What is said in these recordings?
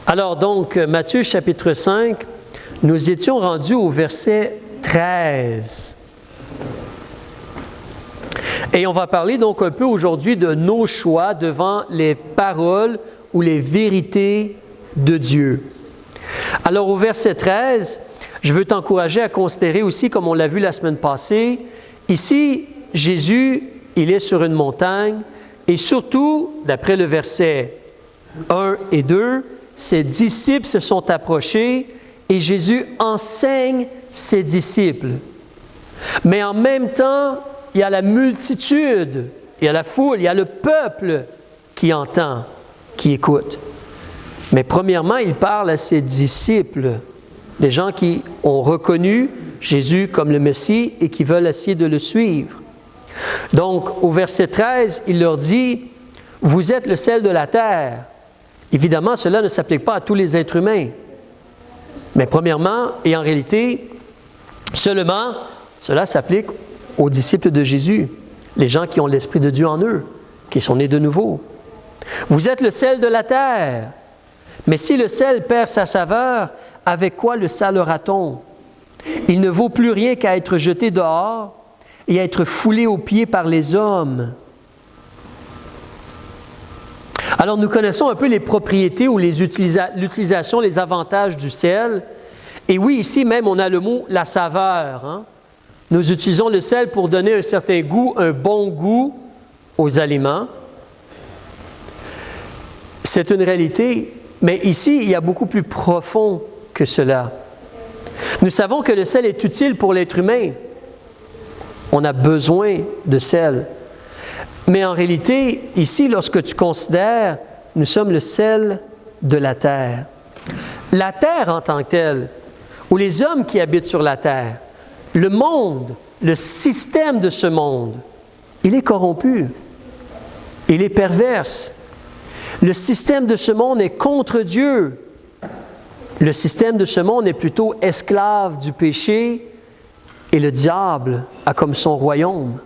Alors donc, Matthieu chapitre 5, nous étions rendus au verset 13. Et on va parler donc un peu aujourd'hui de nos choix devant les paroles ou les vérités de Dieu. Alors au verset 13, je veux t'encourager à considérer aussi, comme on l'a vu la semaine passée, ici, Jésus, il est sur une montagne et surtout, d'après le verset 1 et 2, ses disciples se sont approchés et Jésus enseigne ses disciples. Mais en même temps, il y a la multitude, il y a la foule, il y a le peuple qui entend, qui écoute. Mais premièrement, il parle à ses disciples, des gens qui ont reconnu Jésus comme le Messie et qui veulent essayer de le suivre. Donc, au verset 13, il leur dit, « Vous êtes le sel de la terre. » Évidemment, cela ne s'applique pas à tous les êtres humains. Mais premièrement, et en réalité, seulement, cela s'applique aux disciples de Jésus, les gens qui ont l'Esprit de Dieu en eux, qui sont nés de nouveau. Vous êtes le sel de la terre. Mais si le sel perd sa saveur, avec quoi le salera-t-on? Il ne vaut plus rien qu'à être jeté dehors et à être foulé aux pieds par les hommes. Alors, nous connaissons un peu les propriétés ou l'utilisation, les avantages du sel. Et oui, ici même, on a le mot « la saveur ». Hein? Nous utilisons le sel pour donner un certain goût, un bon goût aux aliments. C'est une réalité, mais ici, il y a beaucoup plus profond que cela. Nous savons que le sel est utile pour l'être humain. On a besoin de sel. Mais en réalité, ici, lorsque tu considères, nous sommes le sel de la terre. La terre en tant que telle, ou les hommes qui habitent sur la terre, le monde, le système de ce monde, il est corrompu, il est perverse. Le système de ce monde est contre Dieu. Le système de ce monde est plutôt esclave du péché et le diable a comme son royaume.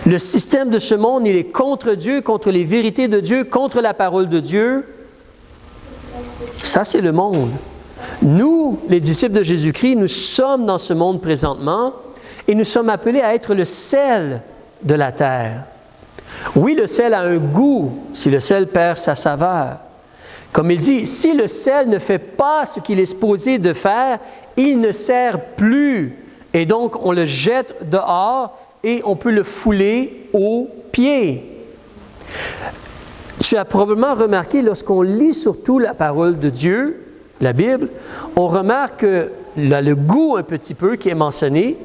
Le système de ce monde, il est contre Dieu, contre les vérités de Dieu, contre la parole de Dieu. Ça, c'est le monde. Nous, les disciples de Jésus-Christ, nous sommes dans ce monde présentement et nous sommes appelés à être le sel de la terre. Oui, le sel a un goût si le sel perd sa saveur. Comme il dit, si le sel ne fait pas ce qu'il est supposé de faire, il ne sert plus. Et donc, on le jette dehors et on peut le fouler aux pieds. Tu as probablement remarqué, lorsqu'on lit surtout la parole de Dieu, la Bible, on remarque que le goût un petit peu qui est mentionné.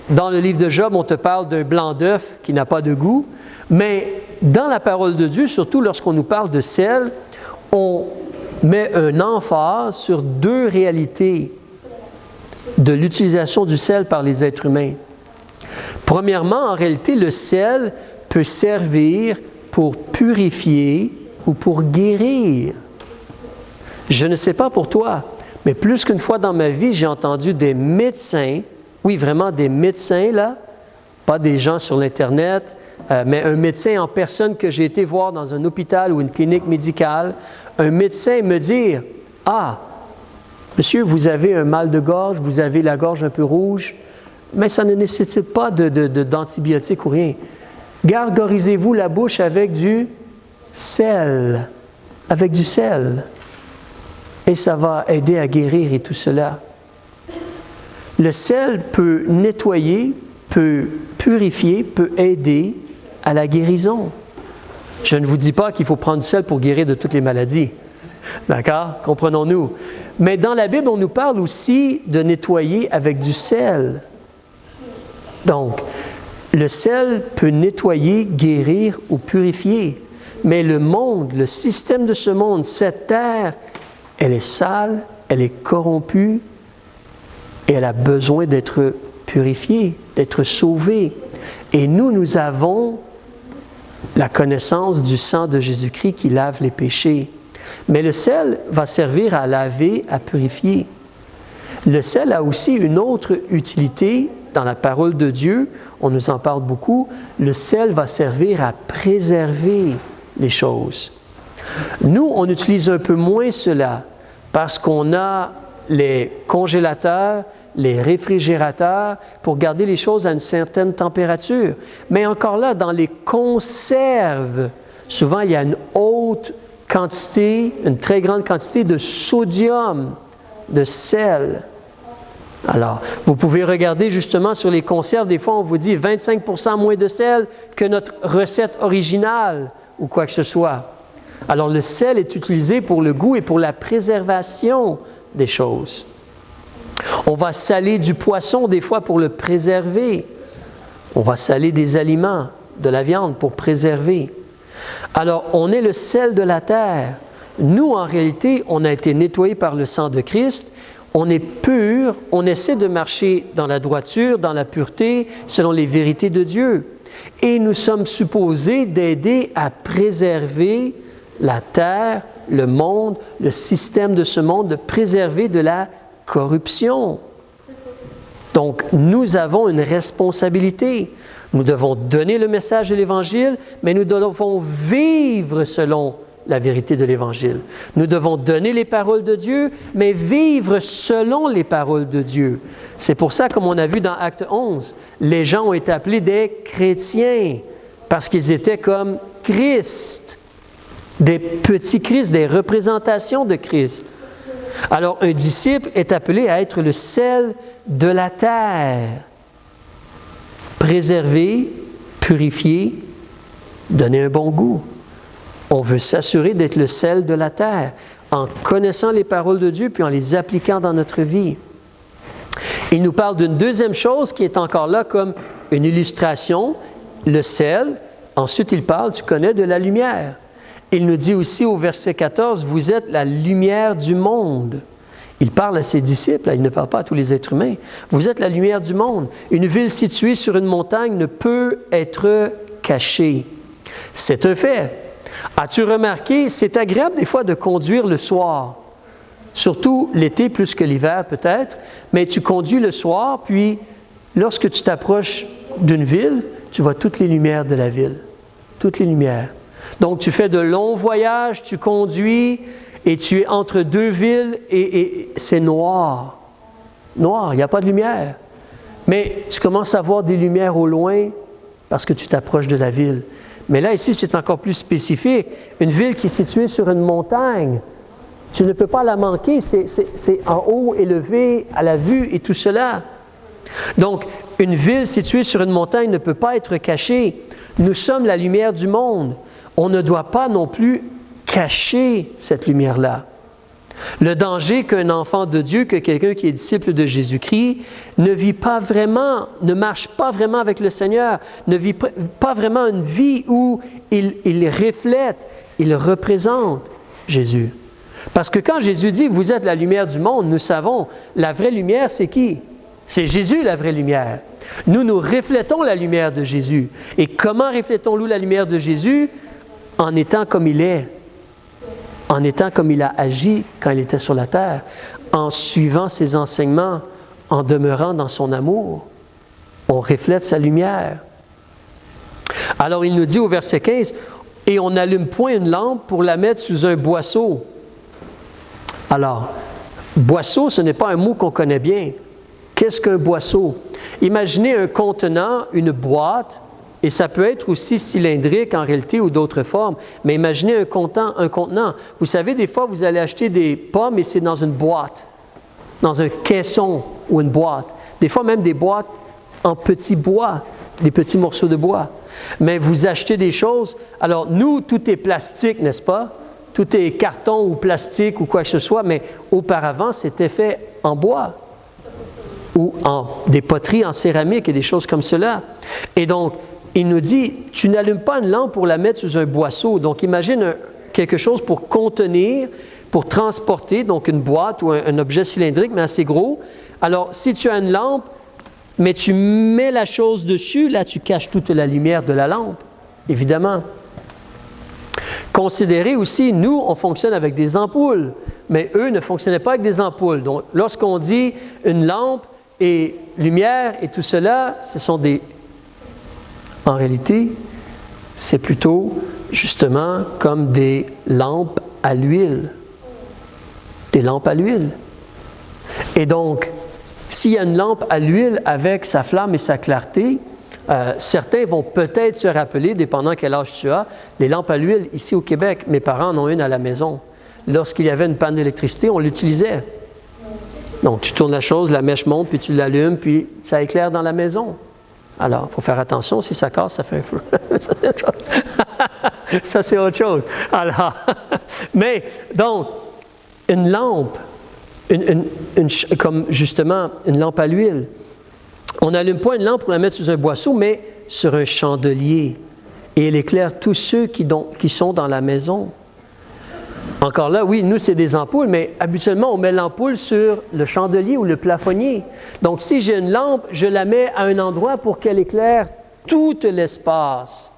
Dans le livre de Job, on te parle d'un blanc d'œuf qui n'a pas de goût. Mais dans la parole de Dieu, surtout lorsqu'on nous parle de sel, on met un emphase sur deux réalités de l'utilisation du sel par les êtres humains. Premièrement, en réalité, le sel peut servir pour purifier ou pour guérir. Je ne sais pas pour toi, mais plus qu'une fois dans ma vie, j'ai entendu des médecins, oui, vraiment des médecins, là, pas des gens sur l'Internet, mais un médecin en personne que j'ai été voir dans un hôpital ou une clinique médicale, un médecin me dire « Ah, monsieur, vous avez un mal de gorge, vous avez la gorge un peu rouge, mais ça ne nécessite pas d'antibiotiques ou rien. Gargarisez-vous la bouche avec du sel, avec du sel. Et ça va aider à guérir et tout cela. » Le sel peut nettoyer, peut purifier, peut aider à la guérison. Je ne vous dis pas qu'il faut prendre du sel pour guérir de toutes les maladies. D'accord? Comprenons-nous. Mais dans la Bible, on nous parle aussi de nettoyer avec du sel. Donc, le sel peut nettoyer, guérir ou purifier. Mais le monde, le système de ce monde, cette terre, elle est sale, elle est corrompue et elle a besoin d'être purifiée, d'être sauvée. Et nous avons la connaissance du sang de Jésus-Christ qui lave les péchés. Mais le sel va servir à laver, à purifier. Le sel a aussi une autre utilité dans la parole de Dieu. On nous en parle beaucoup. Le sel va servir à préserver les choses. Nous, on utilise un peu moins cela parce qu'on a les congélateurs, les réfrigérateurs pour garder les choses à une certaine température. Mais encore là, dans les conserves, souvent il y a une haute quantité, une très grande quantité de sodium, de sel. Alors, vous pouvez regarder justement sur les conserves, des fois on vous dit 25% moins de sel que notre recette originale ou quoi que ce soit. Alors, le sel est utilisé pour le goût et pour la préservation des choses. On va saler du poisson des fois pour le préserver. On va saler des aliments, de la viande pour préserver. Alors, on est le sel de la terre. Nous, en réalité, on a été nettoyés par le sang de Christ. On est pur, on essaie de marcher dans la droiture, dans la pureté, selon les vérités de Dieu. Et nous sommes supposés d'aider à préserver la terre, le monde, le système de ce monde, de préserver de la corruption. Donc, nous avons une responsabilité. Nous devons donner le message de l'Évangile, mais nous devons vivre selon la vérité de l'Évangile. Nous devons donner les paroles de Dieu, mais vivre selon les paroles de Dieu. C'est pour ça, comme on a vu dans Acte 11, les gens ont été appelés des chrétiens, parce qu'ils étaient comme Christ, des petits Christ, des représentations de Christ. Alors, un disciple est appelé à être le sel de la terre, préserver, purifier, donner un bon goût. On veut s'assurer d'être le sel de la terre, en connaissant les paroles de Dieu, puis en les appliquant dans notre vie. Il nous parle d'une deuxième chose qui est encore là comme une illustration, le sel. Ensuite, il parle, tu connais, de la lumière. Il nous dit aussi au verset 14, « Vous êtes la lumière du monde. » Il parle à ses disciples, il ne parle pas à tous les êtres humains. « Vous êtes la lumière du monde. Une ville située sur une montagne ne peut être cachée. » C'est un fait. As-tu remarqué, c'est agréable des fois de conduire le soir, surtout l'été plus que l'hiver peut-être, mais tu conduis le soir, puis lorsque tu t'approches d'une ville, tu vois toutes les lumières de la ville, toutes les lumières. Donc tu fais de longs voyages, tu conduis et tu es entre deux villes et c'est noir. Noir, il n'y a pas de lumière. Mais tu commences à voir des lumières au loin parce que tu t'approches de la ville. Mais là, ici, c'est encore plus spécifique. Une ville qui est située sur une montagne, tu ne peux pas la manquer, c'est en haut, élevé, à la vue et tout cela. Donc, une ville située sur une montagne ne peut pas être cachée. Nous sommes la lumière du monde. On ne doit pas non plus cacher cette lumière-là. Le danger qu'un enfant de Dieu, que quelqu'un qui est disciple de Jésus-Christ, ne vit pas vraiment, ne marche pas vraiment avec le Seigneur, ne vit pas vraiment une vie où il reflète, il représente Jésus. Parce que quand Jésus dit « Vous êtes la lumière du monde », nous savons, la vraie lumière, c'est qui? C'est Jésus, la vraie lumière. Nous reflétons la lumière de Jésus. Et comment reflétons-nous la lumière de Jésus? En étant comme il est. En étant comme il a agi quand il était sur la terre, en suivant ses enseignements, en demeurant dans son amour. On reflète sa lumière. Alors il nous dit au verset 15, « Et on n'allume point une lampe pour la mettre sous un boisseau. » Alors, boisseau, ce n'est pas un mot qu'on connaît bien. Qu'est-ce qu'un boisseau? Imaginez un contenant, une boîte, et ça peut être aussi cylindrique en réalité ou d'autres formes. Mais imaginez un contenant. Vous savez, des fois, vous allez acheter des pommes et c'est dans une boîte, dans un caisson ou une boîte. Des fois, même des boîtes en petits bois, des petits morceaux de bois. Mais vous achetez des choses. Alors, nous, tout est plastique, n'est-ce pas? Tout est carton ou plastique ou quoi que ce soit, mais auparavant, c'était fait en bois ou en des poteries en céramique et des choses comme cela. Et donc, il nous dit, tu n'allumes pas une lampe pour la mettre sous un boisseau. Donc, imagine quelque chose pour contenir, pour transporter, donc une boîte ou un objet cylindrique, mais assez gros. Alors, si tu as une lampe, mais tu mets la chose dessus, là, tu caches toute la lumière de la lampe, évidemment. Considérez aussi, nous, on fonctionne avec des ampoules, mais eux ne fonctionnaient pas avec des ampoules. Donc, lorsqu'on dit une lampe et lumière et tout cela, ce sont des... En réalité, C'est plutôt, justement, comme des lampes à l'huile. Des lampes à l'huile. Et donc, s'il y a une lampe à l'huile avec sa flamme et sa clarté, certains vont peut-être se rappeler, dépendant quel âge tu as, les lampes à l'huile, ici au Québec, mes parents en ont une à la maison. Lorsqu'il y avait une panne d'électricité, on l'utilisait. Donc, tu tournes la chose, la mèche monte, puis tu l'allumes, puis ça éclaire dans la maison. Alors, il faut faire attention, si ça casse, ça fait un feu. Ça, c'est autre chose. Ça, c'est autre chose. Alors, mais, donc, une lampe, comme justement une lampe à l'huile, on n'allume pas une lampe pour la mettre sous un boisseau, mais sur un chandelier. Et elle éclaire tous ceux qui sont dans la maison. Encore là, oui, nous, c'est des ampoules, mais habituellement, on met l'ampoule sur le chandelier ou le plafonnier. Donc, si j'ai une lampe, je la mets à un endroit pour qu'elle éclaire tout l'espace.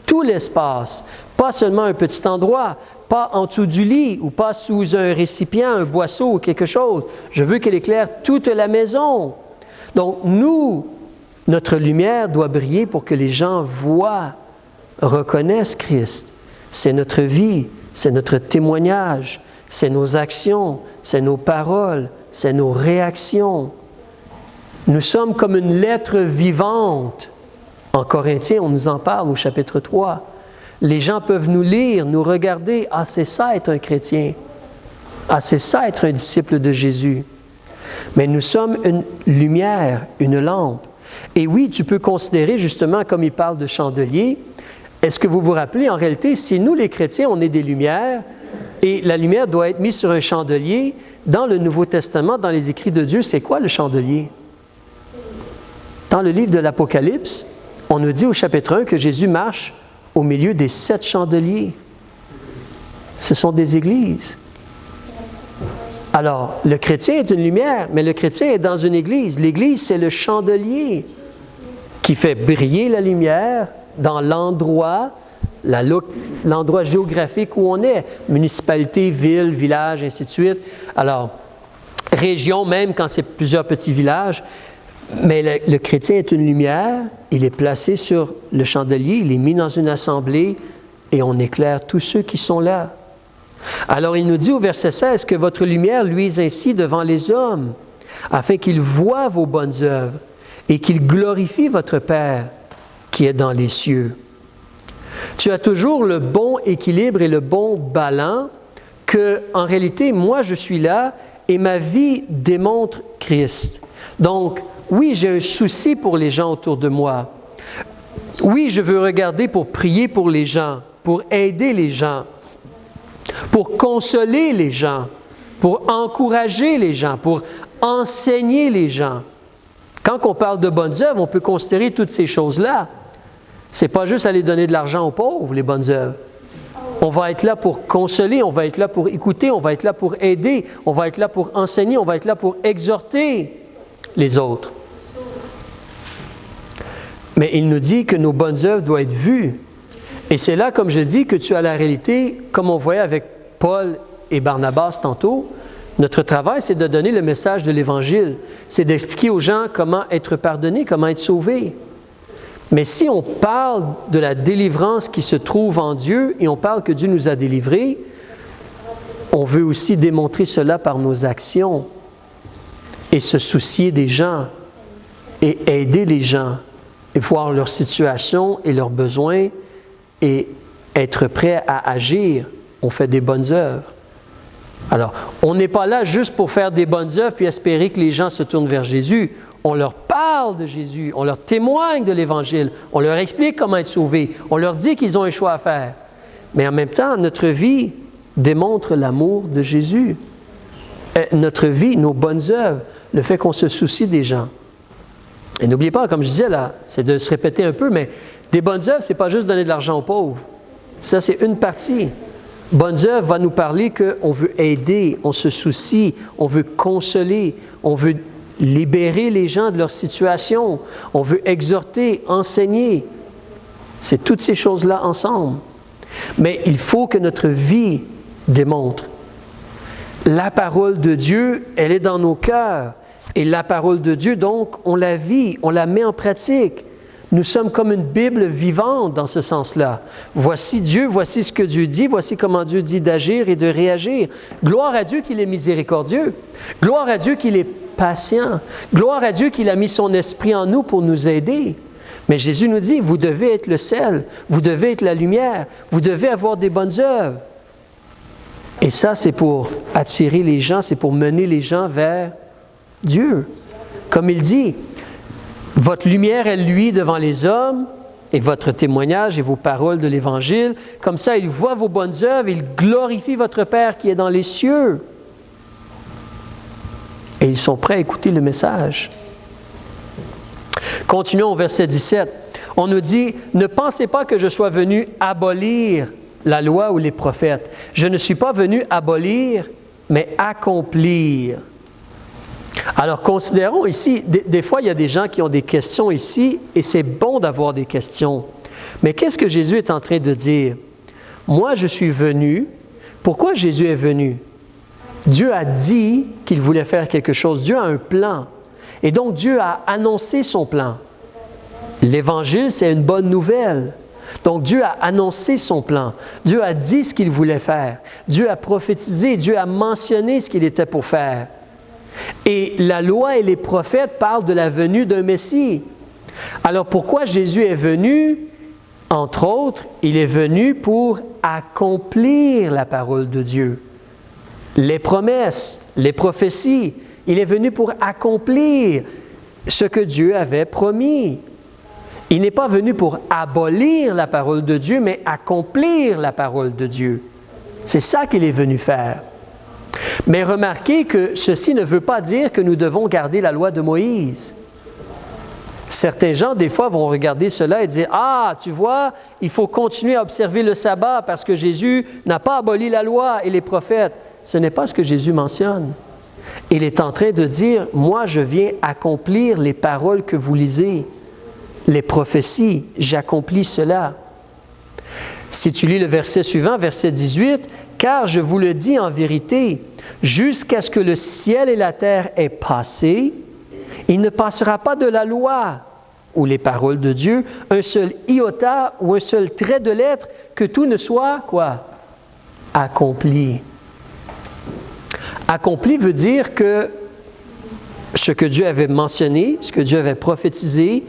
Tout l'espace. Pas seulement un petit endroit, pas en dessous du lit ou pas sous un récipient, un boisseau ou quelque chose. Je veux qu'elle éclaire toute la maison. Donc, nous, notre lumière doit briller pour que les gens voient, reconnaissent Christ. C'est notre vie. C'est notre témoignage, c'est nos actions, c'est nos paroles, c'est nos réactions. Nous sommes comme une lettre vivante. En Corinthiens, on nous en parle au chapitre 3. Les gens peuvent nous lire, nous regarder. Ah, c'est ça être un chrétien. Ah, c'est ça être un disciple de Jésus. Mais nous sommes une lumière, une lampe. Et oui, tu peux considérer justement, comme il parle de chandelier, est-ce que vous vous rappelez, en réalité, si nous, les chrétiens, on est des lumières, et la lumière doit être mise sur un chandelier, dans le Nouveau Testament, dans les écrits de Dieu, c'est quoi le chandelier? Dans le livre de l'Apocalypse, on nous dit au chapitre 1 que Jésus marche au milieu des 7 chandeliers. Ce sont des églises. Alors, le chrétien est une lumière, mais le chrétien est dans une église. L'église, c'est le chandelier qui fait briller la lumière dans l'endroit géographique où on est, municipalité, ville, village, ainsi de suite. Alors, région même, quand c'est plusieurs petits villages. Mais le chrétien est une lumière, il est placé sur le chandelier, il est mis dans une assemblée et on éclaire tous ceux qui sont là. Alors, il nous dit au verset 16 que votre lumière luise ainsi devant les hommes, afin qu'ils voient vos bonnes œuvres et qu'ils glorifient votre Père qui est dans les cieux. Tu as toujours le bon équilibre et le bon ballon que, en réalité, moi, je suis là et ma vie démontre Christ. Donc, oui, j'ai un souci pour les gens autour de moi. Oui, je veux regarder pour prier pour les gens, pour aider les gens, pour consoler les gens, pour encourager les gens, pour enseigner les gens. Quand on parle de bonnes œuvres, on peut considérer toutes ces choses-là. Ce n'est pas juste aller donner de l'argent aux pauvres, les bonnes œuvres. On va être là pour consoler, on va être là pour écouter, on va être là pour aider, on va être là pour enseigner, on va être là pour exhorter les autres. Mais il nous dit que nos bonnes œuvres doivent être vues. Et c'est là, comme je dis, que tu as la réalité, comme on voyait avec Paul et Barnabas tantôt. Notre travail, c'est de donner le message de l'Évangile. C'est d'expliquer aux gens comment être pardonné, comment être sauvé. Mais si on parle de la délivrance qui se trouve en Dieu et on parle que Dieu nous a délivrés, on veut aussi démontrer cela par nos actions et se soucier des gens et aider les gens et voir leur situation et leurs besoins et être prêt à agir. On fait des bonnes œuvres. Alors, on n'est pas là juste pour faire des bonnes œuvres puis espérer que les gens se tournent vers Jésus. On leur parle de Jésus, on leur témoigne de l'Évangile, on leur explique comment être sauvés, on leur dit qu'ils ont un choix à faire. Mais en même temps, notre vie démontre l'amour de Jésus. Notre vie, nos bonnes œuvres, le fait qu'on se soucie des gens. Et n'oubliez pas, comme je disais là, c'est de se répéter un peu, mais des bonnes œuvres, ce n'est pas juste donner de l'argent aux pauvres. Ça, c'est une partie. Bonnes œuvres va nous parler qu'on veut aider, on se soucie, on veut consoler, on veut libérer les gens de leur situation, on veut exhorter, enseigner. C'est toutes ces choses-là ensemble. Mais il faut que notre vie démontre. La parole de Dieu, elle est dans nos cœurs. Et la parole de Dieu, donc, on la vit, on la met en pratique. Nous sommes comme une Bible vivante dans ce sens-là. Voici Dieu, voici ce que Dieu dit, voici comment Dieu dit d'agir et de réagir. Gloire à Dieu qu'il est miséricordieux. Gloire à Dieu qu'il est patient. Gloire à Dieu qu'il a mis son esprit en nous pour nous aider. Mais Jésus nous dit, vous devez être le sel, vous devez être la lumière, vous devez avoir des bonnes œuvres. Et ça, c'est pour attirer les gens, c'est pour mener les gens vers Dieu. Comme il dit, votre lumière, elle luit devant les hommes, et votre témoignage et vos paroles de l'Évangile. Comme ça, ils voient vos bonnes œuvres, ils glorifient votre Père qui est dans les cieux. Et ils sont prêts à écouter le message. Continuons au verset 17. On nous dit, « Ne pensez pas que je sois venu abolir la loi ou les prophètes. Je ne suis pas venu abolir, mais accomplir. » Alors, considérons ici, des fois, il y a des gens qui ont des questions ici, et c'est bon d'avoir des questions. Mais qu'est-ce que Jésus est en train de dire? Moi, je suis venu. Pourquoi Jésus est venu? Dieu a dit qu'il voulait faire quelque chose. Dieu a un plan. Et donc, Dieu a annoncé son plan. L'Évangile, c'est une bonne nouvelle. Donc, Dieu a annoncé son plan. Dieu a dit ce qu'il voulait faire. Dieu a prophétisé. Dieu a mentionné ce qu'il était pour faire. Et la loi et les prophètes parlent de la venue d'un Messie. Alors, pourquoi Jésus est venu? Entre autres, il est venu pour accomplir la parole de Dieu. Les promesses, les prophéties. Il est venu pour accomplir ce que Dieu avait promis. Il n'est pas venu pour abolir la parole de Dieu, mais accomplir la parole de Dieu. C'est ça qu'il est venu faire. Mais remarquez que ceci ne veut pas dire que nous devons garder la loi de Moïse. Certains gens, des fois, vont regarder cela et dire « Ah, tu vois, il faut continuer à observer le sabbat parce que Jésus n'a pas aboli la loi et les prophètes. » Ce n'est pas ce que Jésus mentionne. Il est en train de dire « Moi, je viens accomplir les paroles que vous lisez, les prophéties, j'accomplis cela. » Si tu lis le verset suivant, verset 18, « Car je vous le dis en vérité, jusqu'à ce que le ciel et la terre aient passé, il ne passera pas de la loi ou les paroles de Dieu un seul iota ou un seul trait de lettre, que tout ne soit, quoi? Accompli. » Accompli veut dire que ce que Dieu avait mentionné, ce que Dieu avait prophétisé,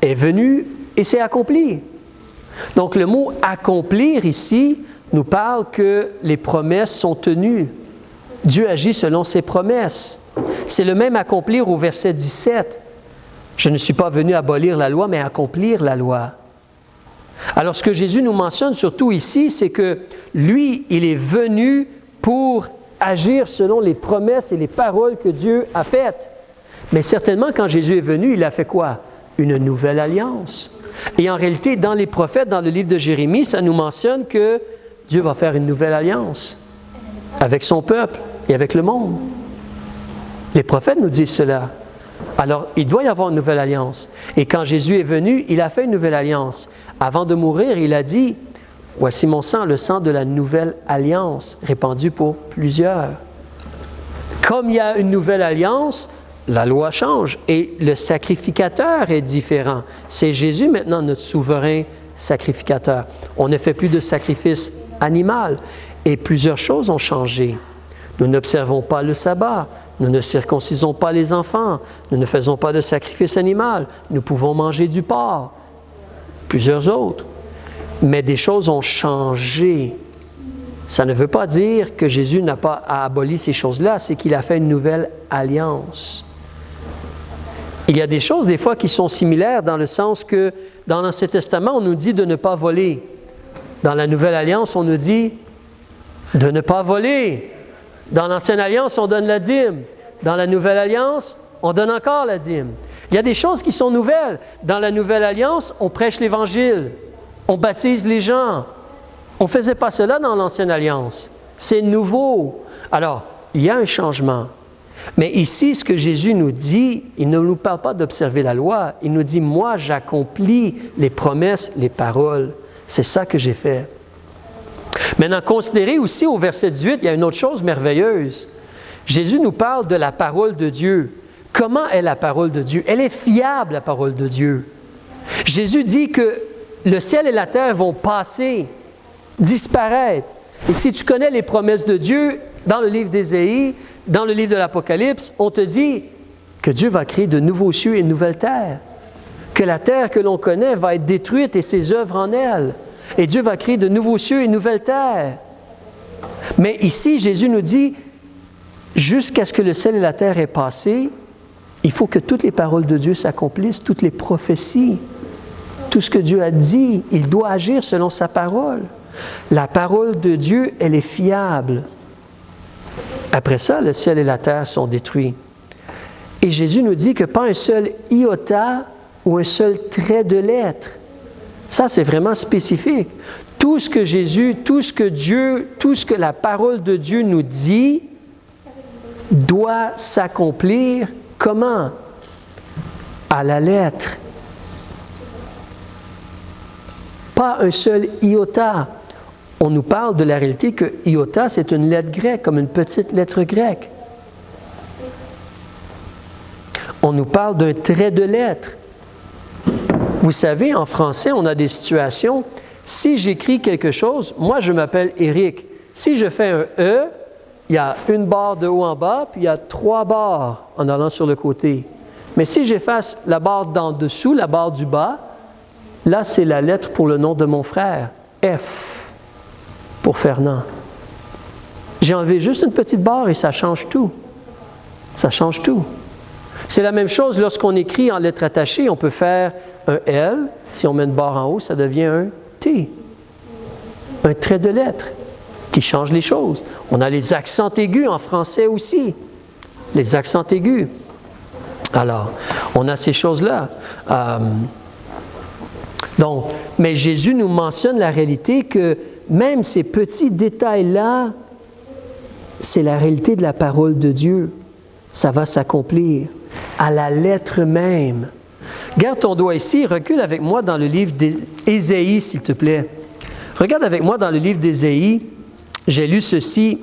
est venu et c'est accompli. Donc le mot « accomplir » ici nous parle que les promesses sont tenues. Dieu agit selon ses promesses. C'est le même accomplir au verset 17. Je ne suis pas venu abolir la loi, mais accomplir la loi. Alors ce que Jésus nous mentionne surtout ici, c'est que lui, il est venu pour agir selon les promesses et les paroles que Dieu a faites. Mais certainement, quand Jésus est venu, il a fait quoi? Une nouvelle alliance. Et en réalité, dans les prophètes, dans le livre de Jérémie, ça nous mentionne que Dieu va faire une nouvelle alliance avec son peuple et avec le monde. Les prophètes nous disent cela. Alors, il doit y avoir une nouvelle alliance. Et quand Jésus est venu, il a fait une nouvelle alliance. Avant de mourir, il a dit, « Voici mon sang, le sang de la nouvelle alliance, répandu pour plusieurs. » Comme il y a une nouvelle alliance, la loi change et le sacrificateur est différent. C'est Jésus maintenant notre souverain sacrificateur. On ne fait plus de sacrifice animal et plusieurs choses ont changé. Nous n'observons pas le sabbat, nous ne circoncisons pas les enfants, nous ne faisons pas de sacrifice animal, nous pouvons manger du porc, plusieurs autres. Mais des choses ont changé. Ça ne veut pas dire que Jésus n'a pas aboli ces choses-là, c'est qu'il a fait une nouvelle alliance. Il y a des choses, des fois, qui sont similaires dans le sens que dans l'Ancien Testament, on nous dit de ne pas voler. Dans la Nouvelle Alliance, on nous dit de ne pas voler. Dans l'Ancienne Alliance, on donne la dîme. Dans la Nouvelle Alliance, on donne encore la dîme. Il y a des choses qui sont nouvelles. Dans la Nouvelle Alliance, on prêche l'Évangile. On baptise les gens. On ne faisait pas cela dans l'Ancienne Alliance. C'est nouveau. Alors, il y a un changement. Mais ici, ce que Jésus nous dit, il ne nous parle pas d'observer la loi. Il nous dit, moi, j'accomplis les promesses, les paroles. C'est ça que j'ai fait. Maintenant, considérez aussi au verset 18, il y a une autre chose merveilleuse. Jésus nous parle de la parole de Dieu. Comment est la parole de Dieu? Elle est fiable, la parole de Dieu. Jésus dit que le ciel et la terre vont passer, disparaître. Et si tu connais les promesses de Dieu, dans le livre d'Ésaïe, dans le livre de l'Apocalypse, on te dit que Dieu va créer de nouveaux cieux et de nouvelles terres. Que la terre que l'on connaît va être détruite et ses œuvres en elle. Et Dieu va créer de nouveaux cieux et de nouvelles terres. Mais ici, Jésus nous dit, jusqu'à ce que le ciel et la terre aient passé, il faut que toutes les paroles de Dieu s'accomplissent, toutes les prophéties, tout ce que Dieu a dit, il doit agir selon sa parole. La parole de Dieu, elle est fiable. Après ça, le ciel et la terre sont détruits. Et Jésus nous dit que pas un seul iota ou un seul trait de lettre. Ça, c'est vraiment spécifique. Tout ce que Jésus, tout ce que Dieu, tout ce que la parole de Dieu nous dit doit s'accomplir. Comment? À la lettre. Pas un seul iota. On nous parle de la réalité que iota, c'est une lettre grecque, comme une petite lettre grecque. On nous parle d'un trait de lettre. Vous savez, en français, on a des situations. Si j'écris quelque chose, moi, je m'appelle Éric. Si je fais un E, il y a une barre de haut en bas, puis il y a 3 barres en allant sur le côté. Mais si j'efface la barre d'en dessous, la barre du bas, là, c'est la lettre pour le nom de mon frère, F, pour Fernand. J'ai enlevé juste une petite barre et ça change tout. Ça change tout. C'est la même chose lorsqu'on écrit en lettres attachées. On peut faire un L. Si on met une barre en haut, ça devient un T. Un trait de lettre qui change les choses. On a les accents aigus en français aussi. Les accents aigus. Alors, on a ces choses-là. Donc, mais Jésus nous mentionne la réalité que même ces petits détails-là, c'est la réalité de la parole de Dieu. Ça va s'accomplir à la lettre même. Garde ton doigt ici, recule avec moi dans le livre d'Ésaïe, s'il te plaît. Regarde avec moi dans le livre d'Ésaïe. J'ai lu ceci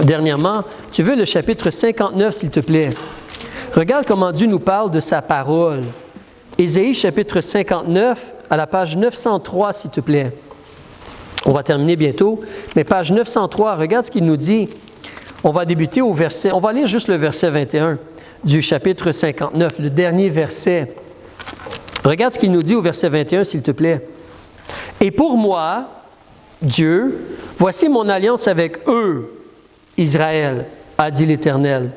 dernièrement. Tu veux le chapitre 59, s'il te plaît. Regarde comment Dieu nous parle de sa parole. Ésaïe, chapitre 59, à la page 903, s'il te plaît. On va terminer bientôt, mais page 903, regarde ce qu'il nous dit. On va débuter au verset, on va lire juste le verset 21 du chapitre 59, le dernier verset. Regarde ce qu'il nous dit au verset 21, s'il te plaît. « Et pour moi, Dieu, voici mon alliance avec eux, Israël, a dit l'Éternel.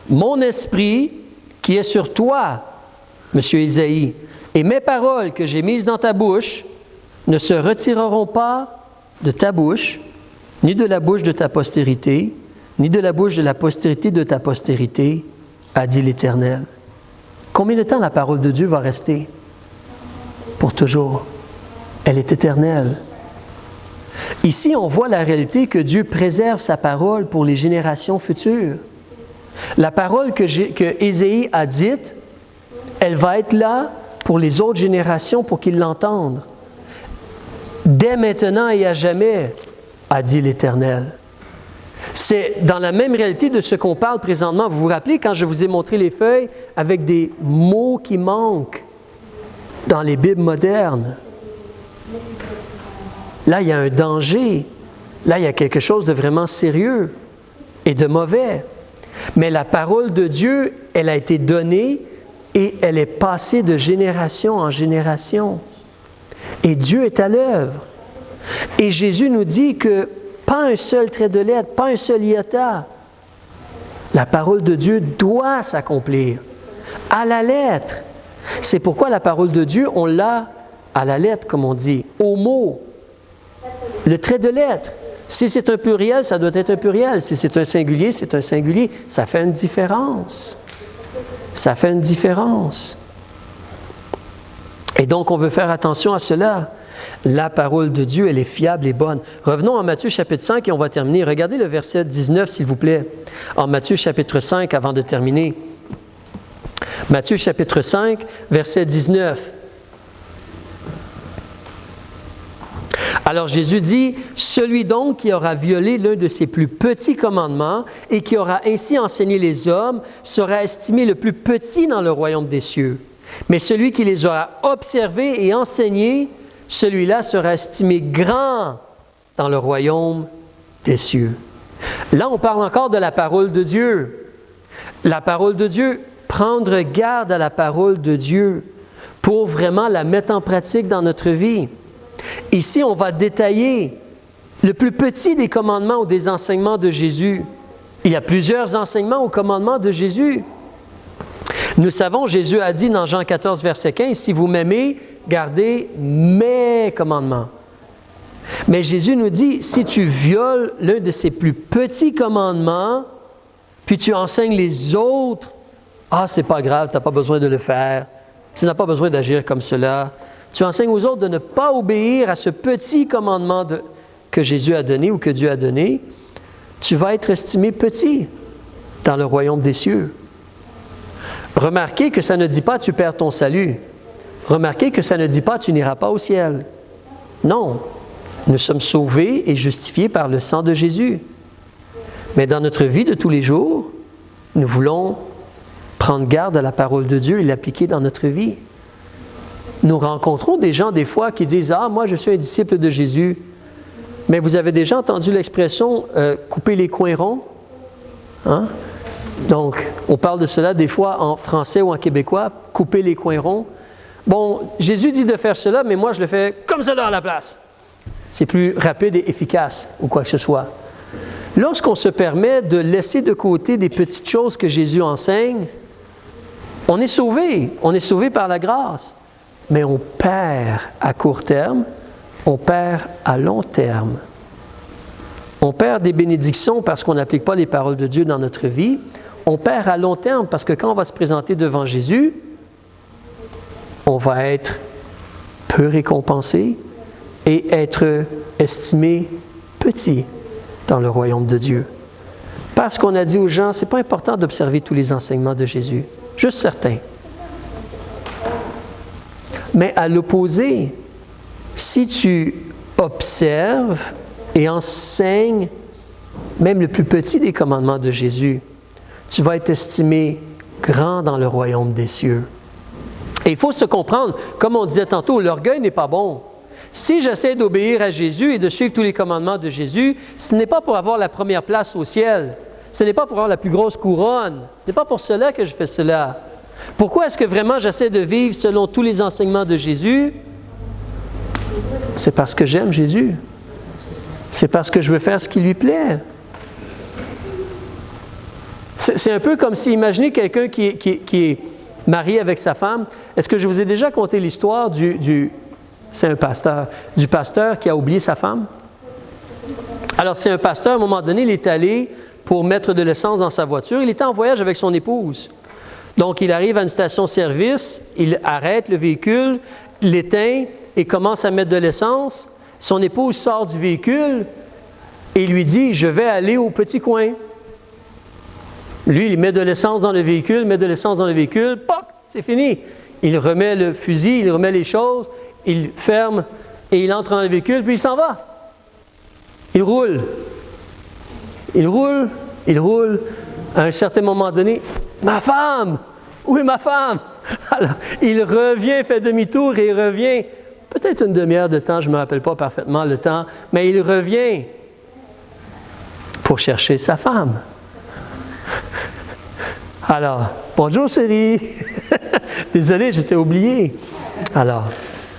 Mon esprit qui est sur toi, Monsieur Ésaïe, et mes paroles que j'ai mises dans ta bouche ne se retireront pas de ta bouche, ni de la bouche de ta postérité, ni de la bouche de la postérité de ta postérité, a dit l'Éternel. » Combien de temps la parole de Dieu va rester? Pour toujours. Elle est éternelle. Ici, on voit la réalité que Dieu préserve sa parole pour les générations futures. La parole que Ésaïe a dite, elle va être là pour les autres générations pour qu'ils l'entendent. Dès maintenant et à jamais, a dit l'Éternel. C'est dans la même réalité de ce qu'on parle présentement. Vous vous rappelez quand je vous ai montré les feuilles avec des mots qui manquent dans les Bibles modernes? Là, il y a un danger. Là, il y a quelque chose de vraiment sérieux et de mauvais. Mais la parole de Dieu, elle a été donnée et elle est passée de génération en génération. Et Dieu est à l'œuvre. Et Jésus nous dit que pas un seul trait de lettre, pas un seul iota. La parole de Dieu doit s'accomplir à la lettre. C'est pourquoi la parole de Dieu, on l'a à la lettre, comme on dit, au mot. Le trait de lettre. Si c'est un pluriel, ça doit être un pluriel. Si c'est un singulier, c'est un singulier. Ça fait une différence. Ça fait une différence. Et donc, on veut faire attention à cela. La parole de Dieu, elle est fiable et bonne. Revenons en Matthieu chapitre 5 et on va terminer. Regardez le verset 19, s'il vous plaît. En Matthieu chapitre 5, avant de terminer. Matthieu chapitre 5, verset 19. Alors Jésus dit, « Celui donc qui aura violé l'un de ses plus petits commandements et qui aura ainsi enseigné les hommes sera estimé le plus petit dans le royaume des cieux. Mais celui qui les aura observés et enseignés, celui-là sera estimé grand dans le royaume des cieux. Là, on parle encore de la parole de Dieu. La parole de Dieu, prendre garde à la parole de Dieu pour vraiment la mettre en pratique dans notre vie. Ici, on va détailler le plus petit des commandements ou des enseignements de Jésus. Il y a plusieurs enseignements ou commandements de Jésus. Nous savons, Jésus a dit dans Jean 14, verset 15, « Si vous m'aimez, gardez mes commandements. » Mais Jésus nous dit, si tu violes l'un de ces plus petits commandements, puis tu enseignes les autres, « c'est pas grave, tu n'as pas besoin de le faire. Tu n'as pas besoin d'agir comme cela. » Tu enseignes aux autres de ne pas obéir à ce petit commandement que Jésus a donné ou que Dieu a donné, tu vas être estimé petit dans le royaume des cieux. Remarquez que ça ne dit pas « tu perds ton salut ». Remarquez que ça ne dit pas « tu n'iras pas au ciel ». Non, nous sommes sauvés et justifiés par le sang de Jésus. Mais dans notre vie de tous les jours, nous voulons prendre garde à la parole de Dieu et l'appliquer dans notre vie. Nous rencontrons des gens des fois qui disent « Ah, moi je suis un disciple de Jésus ». Mais vous avez déjà entendu l'expression « couper les coins ronds » hein? Donc, on parle de cela des fois en français ou en québécois, « couper les coins ronds ». Bon, Jésus dit de faire cela, mais moi je le fais comme cela à la place. C'est plus rapide et efficace ou quoi que ce soit. Lorsqu'on se permet de laisser de côté des petites choses que Jésus enseigne, on est sauvé par la grâce. Mais on perd à court terme, on perd à long terme. On perd des bénédictions parce qu'on n'applique pas les paroles de Dieu dans notre vie. On perd à long terme parce que quand on va se présenter devant Jésus, on va être peu récompensé et être estimé petit dans le royaume de Dieu. Parce qu'on a dit aux gens, c'est pas important d'observer tous les enseignements de Jésus, juste certains. Mais à l'opposé, si tu observes et enseignes même le plus petit des commandements de Jésus, tu vas être estimé grand dans le royaume des cieux. Et il faut se comprendre, comme on disait tantôt, l'orgueil n'est pas bon. Si j'essaie d'obéir à Jésus et de suivre tous les commandements de Jésus, ce n'est pas pour avoir la première place au ciel. Ce n'est pas pour avoir la plus grosse couronne. Ce n'est pas pour cela que je fais cela. Pourquoi est-ce que vraiment j'essaie de vivre selon tous les enseignements de Jésus? C'est parce que j'aime Jésus. C'est parce que je veux faire ce qui lui plaît. C'est un peu comme si, imaginez quelqu'un qui est marié avec sa femme. Est-ce que je vous ai déjà conté l'histoire c'est un pasteur, du pasteur qui a oublié sa femme? Alors, c'est un pasteur, à un moment donné, il est allé pour mettre de l'essence dans sa voiture. Il était en voyage avec son épouse. Donc, il arrive à une station-service, il arrête le véhicule, l'éteint et commence à mettre de l'essence. Son épouse sort du véhicule et lui dit « Je vais aller au petit coin ». Lui, il met de l'essence dans le véhicule, poc, c'est fini. Il remet le fusil, il remet les choses, il ferme et il entre dans le véhicule, puis il s'en va. Il roule. À un certain moment donné, « Ma femme! Où est ma femme? » Alors, il revient, fait demi-tour et il revient. Peut-être une demi-heure de temps, je ne me rappelle pas parfaitement le temps, mais il revient pour chercher sa femme. Alors, bonjour chérie. Désolé, je t'ai oublié. Alors,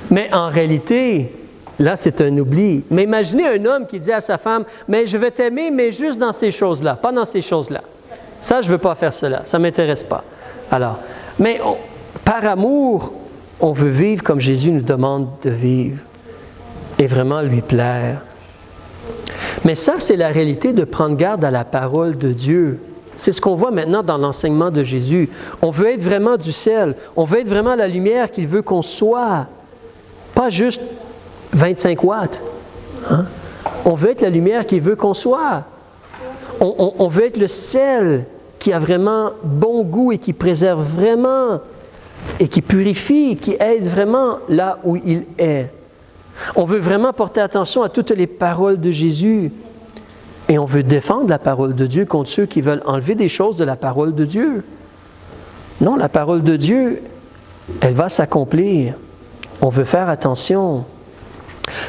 mais en réalité, là, c'est un oubli. Mais imaginez un homme qui dit à sa femme, « Mais je vais t'aimer, mais juste dans ces choses-là, pas dans ces choses-là. Ça, je ne veux pas faire cela, ça ne m'intéresse pas. » Alors, mais par amour, on veut vivre comme Jésus nous demande de vivre et vraiment lui plaire. Mais ça, c'est la réalité de prendre garde à la parole de Dieu. C'est ce qu'on voit maintenant dans l'enseignement de Jésus. On veut être vraiment du sel. On veut être vraiment la lumière qu'il veut qu'on soit. Pas juste 25 watts. Hein? On veut être la lumière qu'il veut qu'on soit. On veut être le sel qui a vraiment bon goût et qui préserve vraiment et qui purifie, qui aide vraiment là où il est. On veut vraiment porter attention à toutes les paroles de Jésus. Et on veut défendre la parole de Dieu contre ceux qui veulent enlever des choses de la parole de Dieu. Non, la parole de Dieu Elle va s'accomplir. On veut faire attention.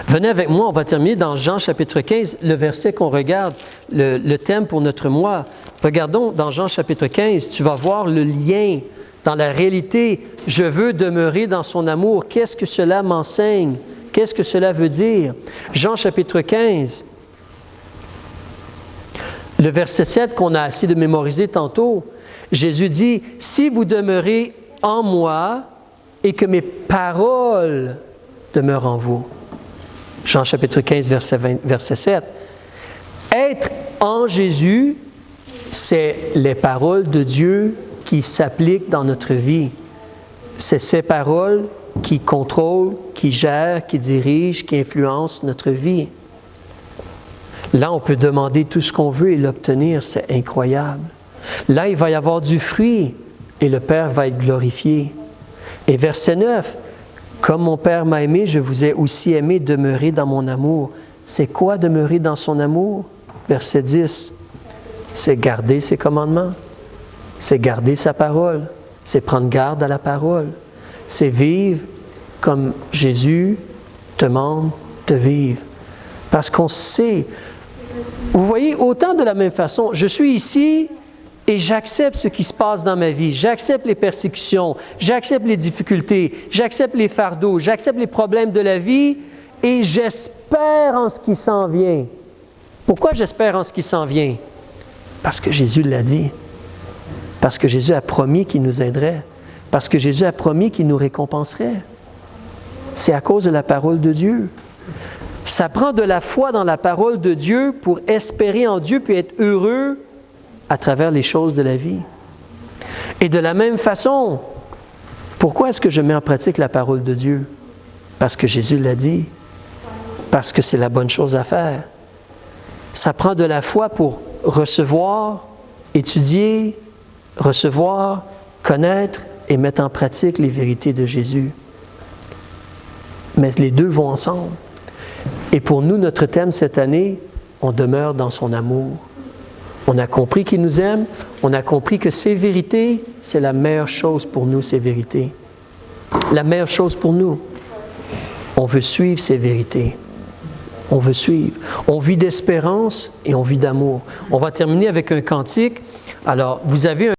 Venez avec moi, on va terminer dans Jean chapitre 15, le verset qu'on regarde, le thème pour notre mois. Regardons dans Jean chapitre 15, tu vas voir le lien dans la réalité. Je veux demeurer dans son amour. Qu'est-ce que cela m'enseigne? Qu'est-ce que cela veut dire? Jean chapitre 15, le verset 7 qu'on a essayé de mémoriser tantôt. Jésus dit, « Si vous demeurez en moi et que mes paroles demeurent en vous. » Jean chapitre 15, verset 7. Être en Jésus, c'est les paroles de Dieu qui s'appliquent dans notre vie. C'est ces paroles qui contrôlent, qui gèrent, qui dirigent, qui influencent notre vie. Là, on peut demander tout ce qu'on veut et l'obtenir, c'est incroyable. Là, il va y avoir du fruit et le Père va être glorifié. Et verset 9, « Comme mon Père m'a aimé, je vous ai aussi aimé, demeurez dans mon amour. » C'est quoi demeurer dans son amour? Verset 10, c'est garder ses commandements, c'est garder sa parole, c'est prendre garde à la parole, c'est vivre comme Jésus demande de vivre. Parce qu'on sait, vous voyez, autant de la même façon, je suis ici et j'accepte ce qui se passe dans ma vie, j'accepte les persécutions, j'accepte les difficultés, j'accepte les fardeaux, j'accepte les problèmes de la vie et j'espère en ce qui s'en vient. Pourquoi j'espère en ce qui s'en vient? Parce que Jésus l'a dit. Parce que Jésus a promis qu'il nous aiderait. Parce que Jésus a promis qu'il nous récompenserait. C'est à cause de la parole de Dieu. Ça prend de la foi dans la parole de Dieu pour espérer en Dieu puis être heureux à travers les choses de la vie. Et de la même façon, pourquoi est-ce que je mets en pratique la parole de Dieu? Parce que Jésus l'a dit. Parce que c'est la bonne chose à faire. Ça prend de la foi pour recevoir, étudier, recevoir, connaître et mettre en pratique les vérités de Jésus. Mais les deux vont ensemble. Et pour nous, notre thème cette année, on demeure dans son amour. On a compris qu'il nous aime, on a compris que ces vérités, c'est la meilleure chose pour nous, ces vérités. La meilleure chose pour nous. On veut suivre ces vérités. On veut suivre. On vit d'espérance et on vit d'amour. On va terminer avec un cantique. Alors, vous avez un